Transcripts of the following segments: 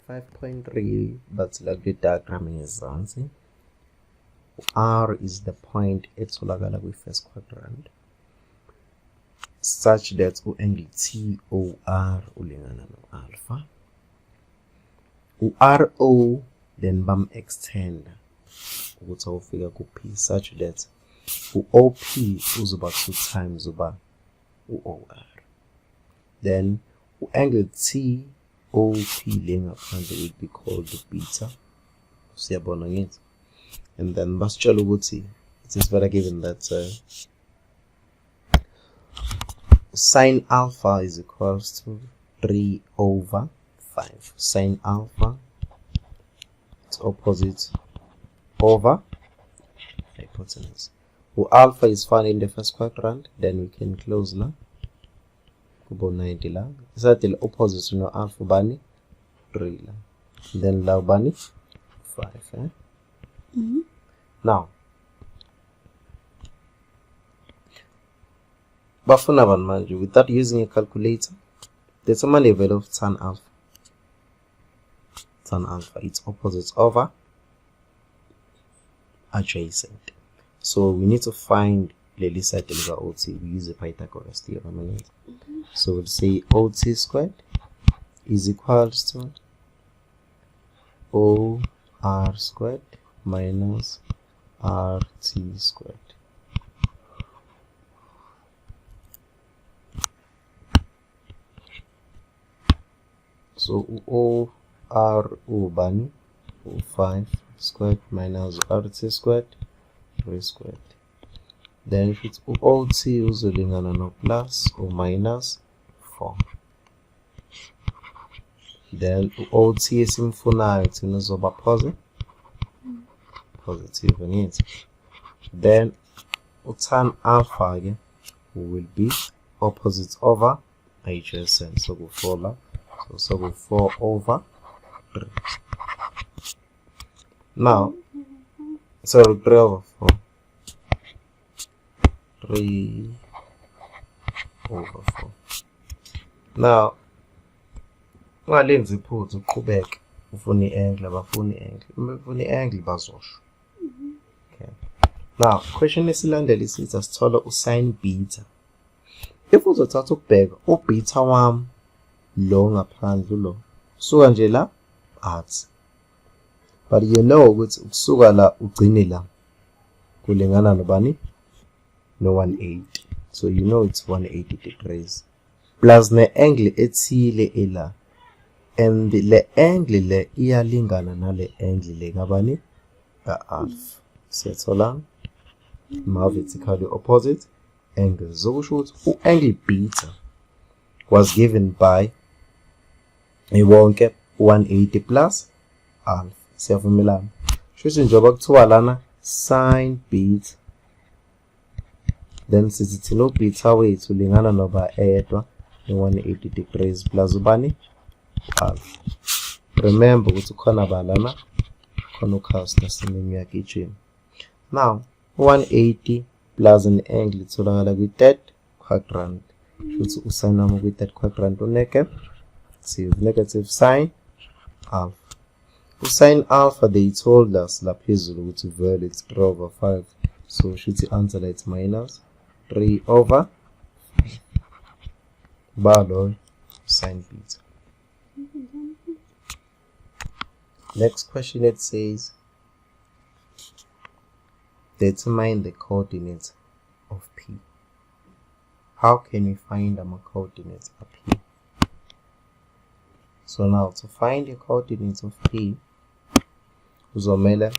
5.3 but like the diagram is answering. R is the point etholakala kwi-first quadrant such that angle TOR ulingana no alpha. RO then bam extend ukuthi awufika ku P such that OP uzoba 2 times uba OR. Then angle TOP lengaphandle would be called beta. Siyabona ngithi. And then basitshela ukuthi it is better given that sine alpha is equals to 3/5. Sine alpha, it's opposite over hypotenuse. Alpha is found in the first quadrant, then we can close now. Kubo 90 la. Is that the opposite to no alpha bani? 3 la. Then la bani 5. Now, bafuna manje without using a calculator, there's a level of tan alpha. Tan alpha, it's opposite over adjacent. So we need to find the side over OT. We use the Pythagoras theorem. So we'll say OT squared is equals to OR squared minus RT squared. So OR bani 5 squared minus RT squared 3 squared. Then if it's OT uzolingana no plus or minus 4. Then OT esimfunayo thina uzoba positive ngithi. Then tan alpha again will be opposite over adjacent. So go 4 la. So go 4 over 3. Now, sorry, 3 over 4. 3 over 4. Now, ungalenzi iphutha uqhubeke ufuna i-angle abafuni i-angle. Uma ufuna i-angle bazosho. Okay. Now, question esilandela isithi asithola usine beta. If uzothatha ukubheka ubeta wami lo ngaphandle lo suka nje la at, but you know ukuthi ukusuka la ugcine la kulingana nobani no 180. So you know it's 180 degrees plus ne angle ethile ela, and le angle le iyalingana nale angle le ngabani ka alpha. Siyathola ma vertically opposite angles. So ukuthi angle beta was given by wonke 180 plus alpha. Siyavumelana. Shothi njengoba kuthiwa lana sin beta, then sithi thina beta wethu lingana noba edwa 180 degrees plus ubani alpha. Remember ukuthi khona balana khona ucasta sineminyaka ijeni. Now 180 plus an angle itholakala kwi-third quadrant. Shothi usine wami kwi-third quadrant negative sine alpha. Sine alpha they told us la phezulu ukuthi value it's 3 over 5. So should the answer that it's minus 3 over 5. Balo sine beta. Next question, it says determine the coordinates of P. How can we find our coordinates of P? So now to find the coordinates of P, uzomela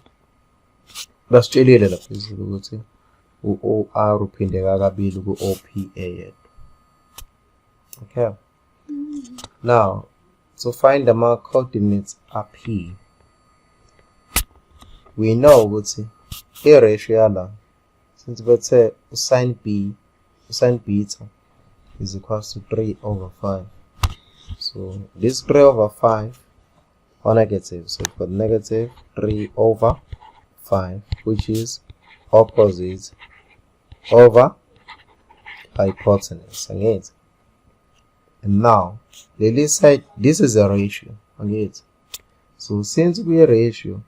basitshelile lapha phezulu ukuthi u-OR uphindeka kabili ku-OP eyedwa. Okay. Now to find the coordinates of P, we know ukuthi i-ratio yala, since bethe sin beta is equals to 3 over 5. So this 3 over 5 or negative, so we've got negative 3 over 5, which is opposite over hypotenuse. And now the side, this is a ratio. So since kuyi-ratio,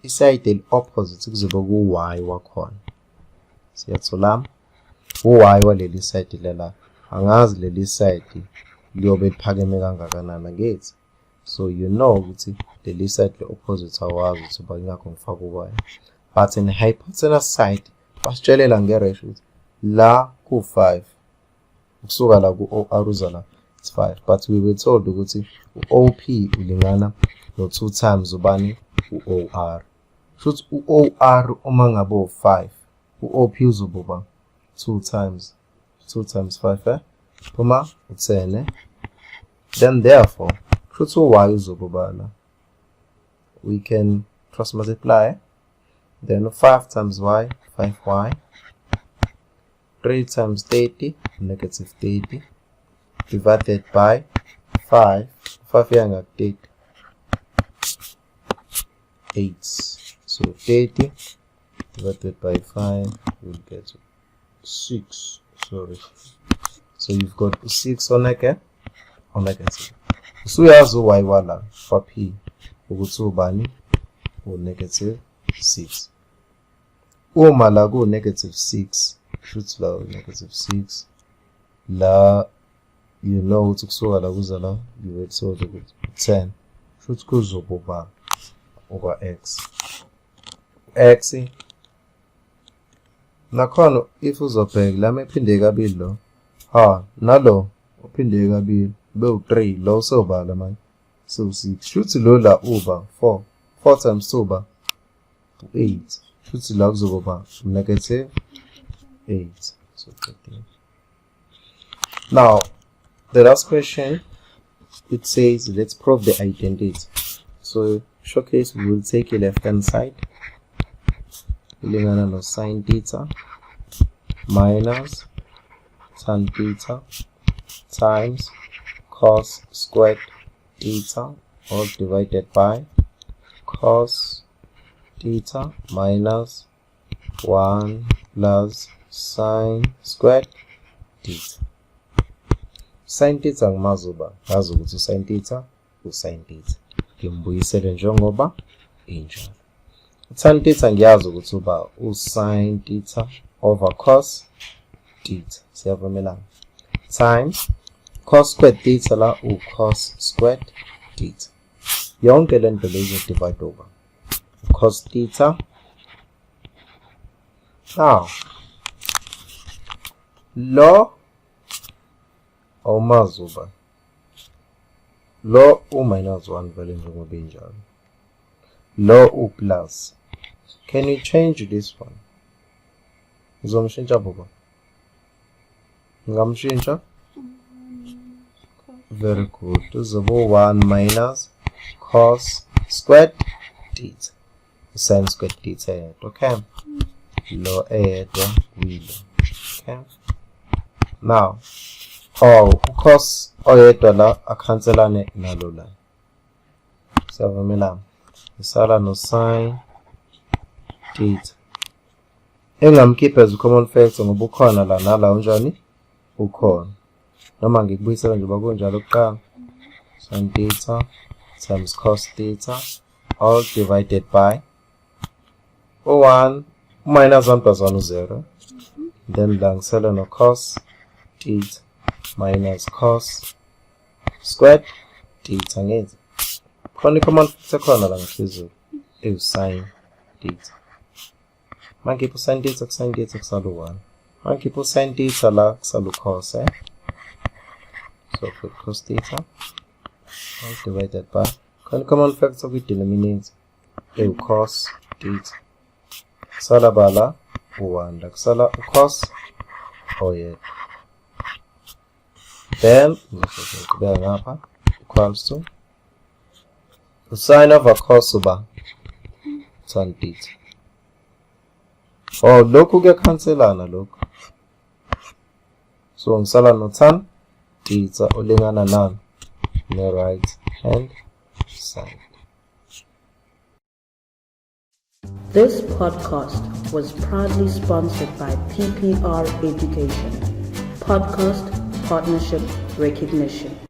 iside eli-opposite kuzoba ku-y wakhona. Siyathola u-y waleli side lela. Angazi leli side liyobe liphakeme kangakanani angithi. So you know ukuthi leli side le-opposite awazi ukuthi uba ingakho ngifaka u-y. But in the hypotenuse side, basitshelela nge-ratio ukuthi la ku-5. Kusuka la ku-OR uza la it's 5. But we were told ukuthi u-OP ulingana no-2 times ubani u-OR. Shothi u-OR uma ngabe u-5, u-OP uzoba 2 times 5 phuma u-10 Then therefore shothi u-y uzoba la. We can cross multiply. Then 5 times y, 5y. 3 times 30, negative 30, divided by 5. 5 yanga 30. 8. So 30 divided by 5 will get 6. Sorry. So you've got 6 on negative. So you have y wala for p. Ukuthi ubani u-negative 6. Uma la ku-negative 6. Shoot la negative 6 la you know ukuthi kusuka la kuza la you were told ukuthi 10 shoot kuzoba over x nakhona if uzobheka la mephinde kabili lo nalo uphinde kabili be u3 lo sobala manje so 6 shoot lo la uba 4 times 2 ba 8 shoot la kuzoba negative 8. So 13. Now, the last question, it says, let's prove the identity. So, showcase, we will take a left-hand side. No sine theta minus tan theta times cos squared theta all divided by cos theta minus 1 plus sine squared theta. Sine theta ngumazuba ngazi ukuthi sine theta usine theta. Ngimbuyisele njengoba injalo. Tan theta ngiyazi ukuthi uba usine theta over cos theta. Siyavumelana. Times cos squared theta la cos squared theta. Yonke le nto leyo divide over cos theta. Now lo awumazuba lo u-minus 1 vele njengoba injalo lo u-plus. Can you change this one? Ngizomshintsha baba. Ngamshintsha. Very good. Uzoba 1 minus cos squared theta. Sine squared theta. Okay. Lo eyedwa wilo. Okay. Now, cos oyedwa la akhanselane nalo la. Siyavumelana. Isala no sine theta. Engamkhipha as common factor ngoba ukhona la nala unjani? Ukhona. Noma ngikubuyisela nje bakunjalo kuqala. Sin theta times cos theta all divided by 1 minus 1 plus 1 is 0. Then ngisele no cos theta minus cos squared theta ngenze. Khona common factor khona la ngaphezulu. Sin theta. Mangipho sin theta kusala 1. Mangipho sin theta la kusala cos So for cos theta all divided by common factor with denominator cos theta. Sala bala 1 la kusala cos then equals to the sine of a cos uba tan theta. Lokhu kuyakhanselana lokhu. So ngisala no tan theta olingana nani ne right hand side. This podcast was proudly sponsored by PPR Education. Podcast Partnership Recognition.